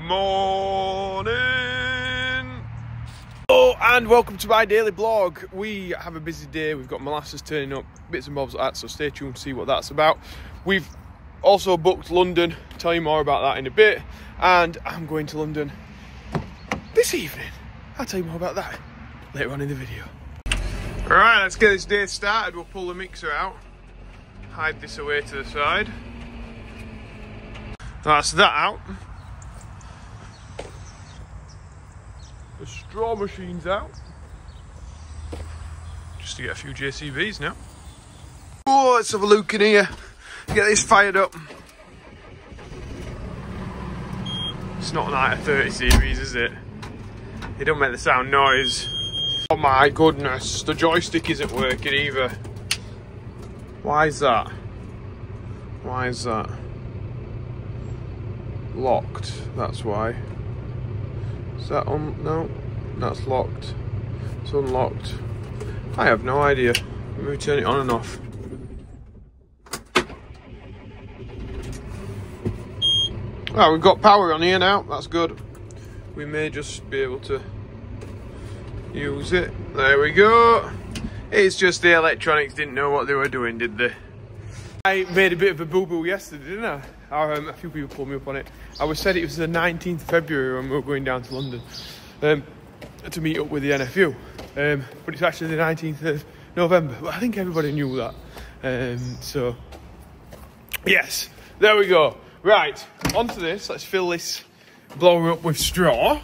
morning. Oh, and welcome to my daily blog. We have a busy day. We've got molasses turning up, bits and bobs like that, so stay tuned to see what that's about. We've also booked London. Tell you more about that in a bit. And I'm going to London this evening. I'll tell you more about that later on in the video. Alright, let's get this day started. We'll pull the mixer out, hide this away to the side. That's that out. The straw machine's out. Just to get a few JCBs now. Oh, let's have a look in here. Get this fired up. It's not like a 30 series, is it? It don't make the sound noise. Oh my goodness, the joystick isn't working either. Why is that? Why is that? Locked, that's why. Is that on? No, that's locked. It's unlocked. I have no idea. Let me turn it on and off. Well, we've got power on here now, that's good. We may just be able to use it. There we go. It's just the electronics didn't know what they were doing, did they? I made a bit of a boo-boo yesterday, didn't I? A few people pulled me up on it. I said it was the 19th of February when we were going down to London to meet up with the NFU. But it's actually the 19th of November. But I think everybody knew that. So, yes, there we go. Right, onto this. Let's fill this blower up with straw.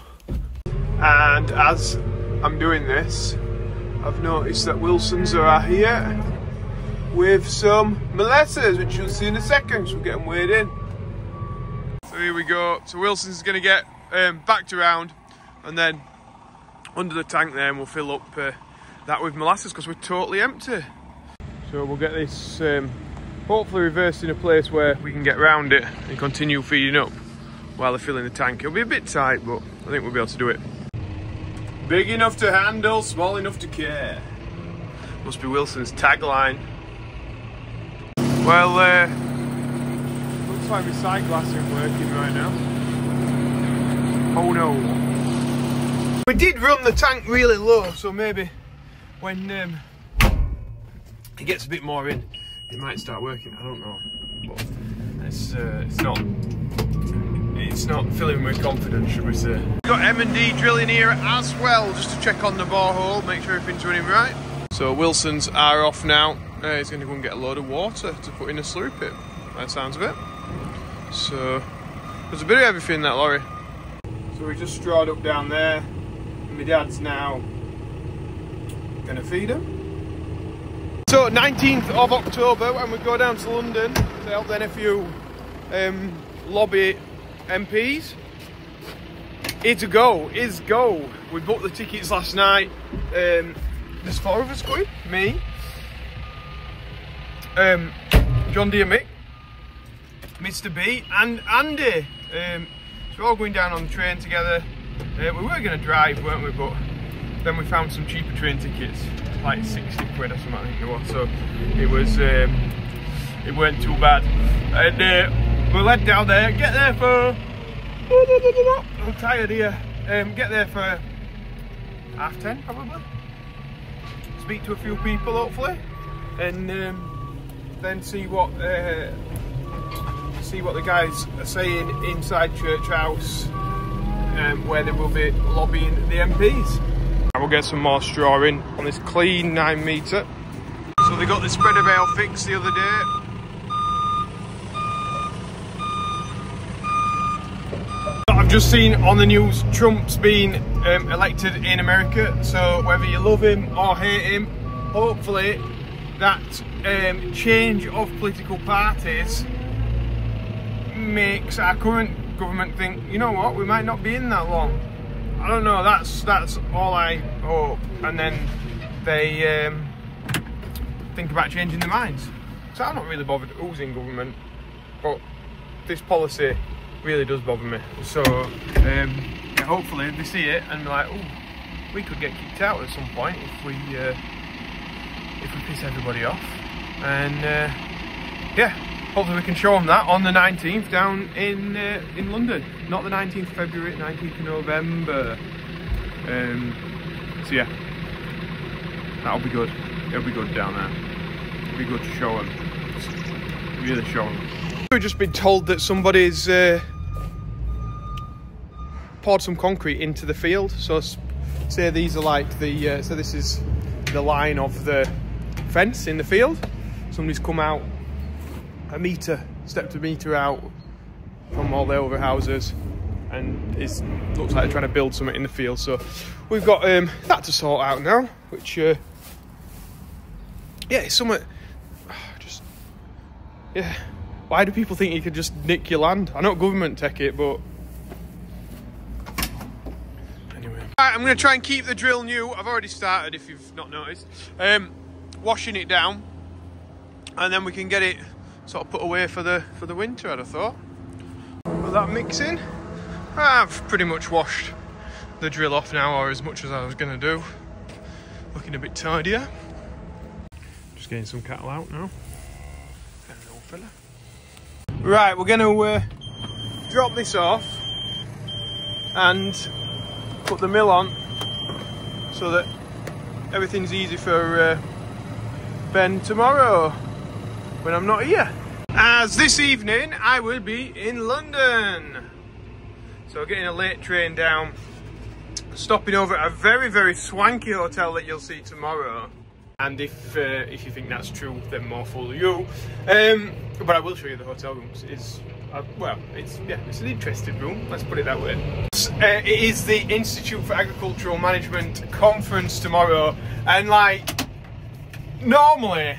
And as I'm doing this, I've noticed that Wilson's are here with some molasses, which you'll see in a second. So we'll get them weighed in. So here we go. So Wilson's going to get backed around, and then under the tank there, and we'll fill up that with molasses because we're totally empty. So we'll get this hopefully reversed in a place where we can get round it and continue feeding up while they're filling the tank. It'll be a bit tight, but I think we'll be able to do it. Big enough to handle, small enough to care. Must be Wilson's tagline. Well, looks like my sight glass isn't working right now. Oh no. We did run the tank really low, so maybe when it gets a bit more in, it might start working. I don't know, but it's not filling with confidence, should we say. We've got M&D drilling here as well, just to check on the borehole, make sure everything's running right. So Wilson's are off now. He's going to go and get a load of water to put in a slurry pit, by the sounds of it. So there's a bit of everything in that lorry. So we just strawed up down there. My dad's now going to feed him. So 19th of October, when we go down to London to help the NFU lobby MPs. It's a go, it's go. We booked the tickets last night. There's 4 of us going. Me, John D and Mick, Mr B and Andy. So we're all going down on the train together. We were going to drive, weren't we, but then we found some cheaper train tickets, like 60 quid or something I think it was, so it weren't too bad. And we'll head down there, get there for, I'm tired here, get there for 10:30 probably, speak to a few people hopefully, and then see what the guys are saying inside Church House, where they will be lobbying the MPs. We'll get some more straw in on this clean 9 metre. So they got the spreader bale fixed the other day. I've just seen on the news Trump's been elected in America, so whether you love him or hate him, hopefully that change of political parties makes our current government think, you know what, we might not be in that long. I don't know, that's all I hope, and then they think about changing their minds. So I'm not really bothered who's in government, but this policy really does bother me. So yeah, hopefully they see it and be like, oh, we could get kicked out at some point if we piss everybody off. And yeah, hopefully we can show them that on the 19th down in London. Not the 19th of February, 19th of November. So yeah, that'll be good. It'll be good down there. It'll be good to show them. Really show them. We've just been told that somebody's poured some concrete into the field. So say these are like the so this is the line of the fence in the field. Somebody's come out a metre, stepped a metre out from all the other houses, and it looks like they're trying to build something in the field. So we've got that to sort out now, which yeah, it's something. Just yeah, why do people think you could just nick your land? I know government take it, but anyway. Right, I'm going to try and keep the drill new. I've already started, if you've not noticed. Washing it down, and then we can get it sort of put away for the winter, I'd have thought. Put that mix in. I've pretty much washed the drill off now, or as much as I was going to do. Looking a bit tidier. Just getting some cattle out now. Hello, fella. Right, we're going to drop this off and put the mill on so that everything's easy for Ben tomorrow when I'm not here. As this evening I will be in London, so getting a late train down, stopping over at a very, very swanky hotel that you'll see tomorrow. And if you think that's true, then more fool you. But I will show you the hotel rooms. Well, it's an interesting room, let's put it that way. It is the Institute for Agricultural Management conference tomorrow, and like normally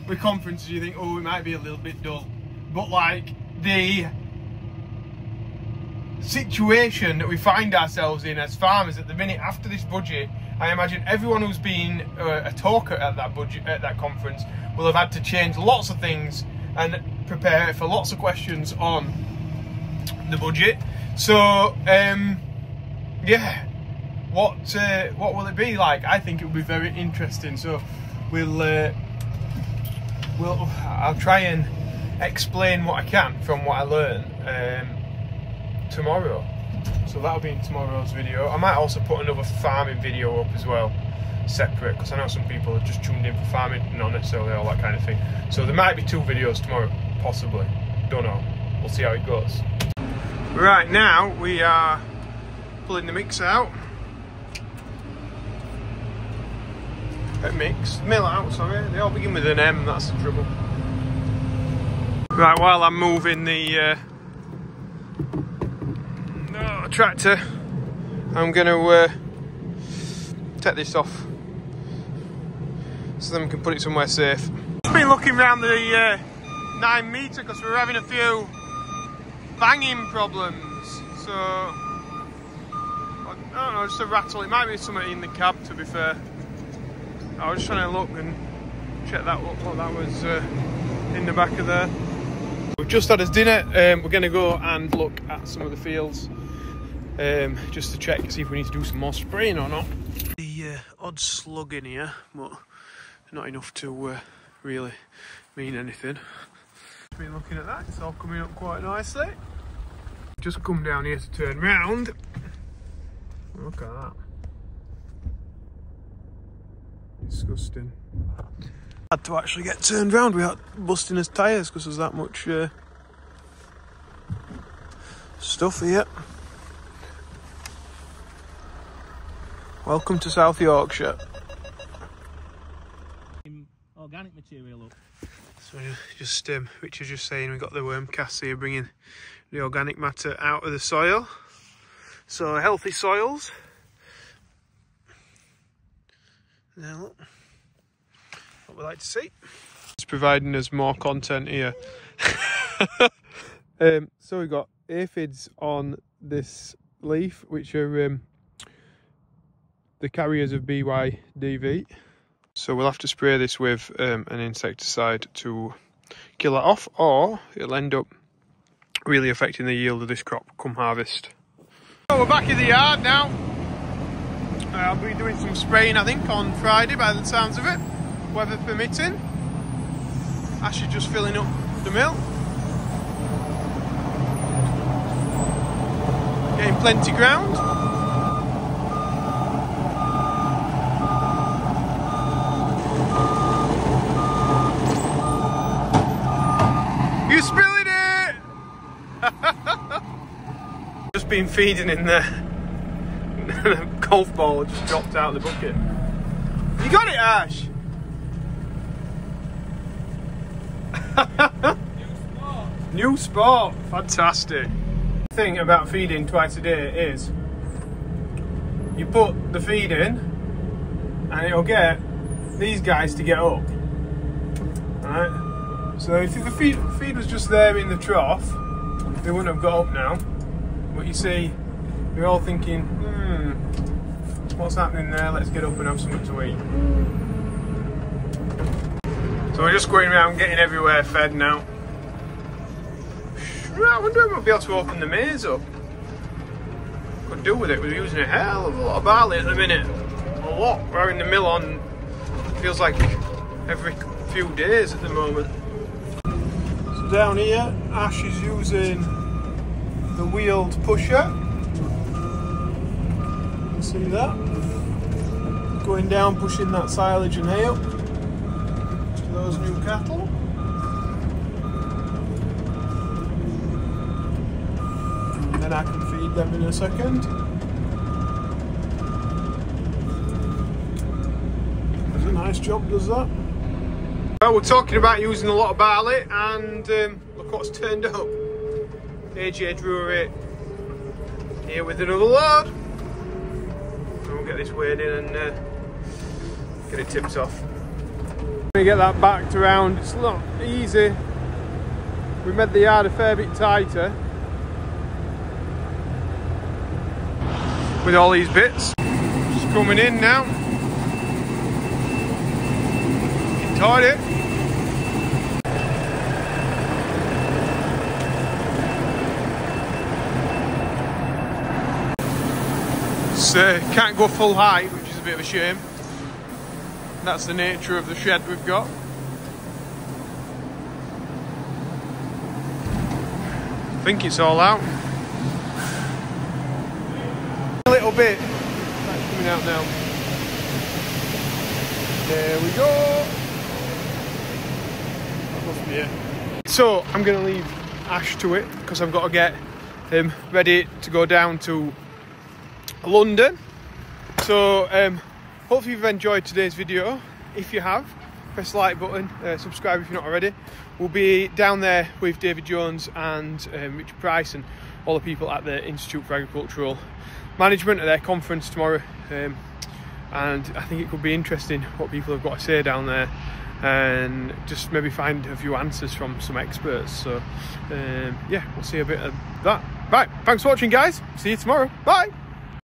with conferences you think, oh, it might be a little bit dull, but like the situation that we find ourselves in as farmers at the minute after this budget, I imagine everyone who's been a talker at that conference will have had to change lots of things and prepare for lots of questions on the budget. So yeah, what will it be like? I think it will be very interesting. So I'll try and explain what I can from what I learn tomorrow. So that'll be in tomorrow's video. I might also put another farming video up as well, separate, because I know some people have just tuned in for farming, not necessarily all that kind of thing. So there might be 2 videos tomorrow, possibly. Don't know. We'll see how it goes. Right, now we are pulling the mix out. Mill out, sorry. They all begin with an M, that's the trouble. Right, while I'm moving the tractor, I'm going to take this off so then we can put it somewhere safe. Just been looking around the 9 metre because we're having a few banging problems. So I don't know, just a rattle. It might be something in the cab, to be fair. I was just trying to look and check that what that was in the back of there. We've just had us dinner. We're going to go and look at some of the fields just to check, see if we need to do some more spraying or not. The odd slug in here, but not enough to really mean anything. Been looking at that, it's all coming up quite nicely. Just come down here to turn round. Look at that. Disgusting. Had to actually get turned round without busting his tyres because there's that much stuff here. Welcome to South Yorkshire. Organic material up. So just Richard's just saying we've got the worm casts here bringing the organic matter out of the soil. So healthy soils. Now look, what we like to see. It's providing us more content here. So we've got aphids on this leaf, which are the carriers of BYDV. So we'll have to spray this with an insecticide to kill that off, or it'll end up really affecting the yield of this crop come harvest. So we're back in the yard now. I'll be doing some spraying, I think, on Friday by the sounds of it, weather permitting. Actually just filling up the mill. Getting plenty ground. You spilling it! Just been feeding in there. The golf ball just dropped out of the bucket. You got it, Ash? New sport. Fantastic. The thing about feeding twice a day is you put the feed in and it'll get these guys to get up. Alright? So if the feed was just there in the trough, they wouldn't have got up now. But you see, you're all thinking, what's happening there? Let's get up and have something to eat. So we're just going around getting everywhere fed now. I wonder if we'll be able to open the maze up. Could do with it. We're using a hell of a lot of barley at the minute. A lot. We're having the mill on, feels like every few days at the moment. So down here, Ash is using the wheeled pusher. You can see that. Going down, pushing that silage and hay up to those new cattle. And I can feed them in a second. Does a nice job, does that? Well, we're talking about using a lot of barley, and look what's turned up. AJ Brewery here with another load. So we'll get this weighed in and get it tipped off. We get that backed around. It's not easy. We made the yard a fair bit tighter with all these bits. Just coming in now. Tied it. Can't go full height, which is a bit of a shame. That's the nature of the shed we've got. I think it's all out. A little bit. That's coming out now. There we go. I'll go from here. So I'm going to leave Ash to it because I've got to get him ready to go down to London. So hopefully you've enjoyed today's video. If you have, press the like button, subscribe if you're not already. We'll be down there with David Jones and Richard Price and all the people at the Institute for Agricultural Management at their conference tomorrow, and I think it could be interesting what people have got to say down there and just maybe find a few answers from some experts. So yeah, we'll see a bit of that. Right, thanks for watching guys, see you tomorrow, bye.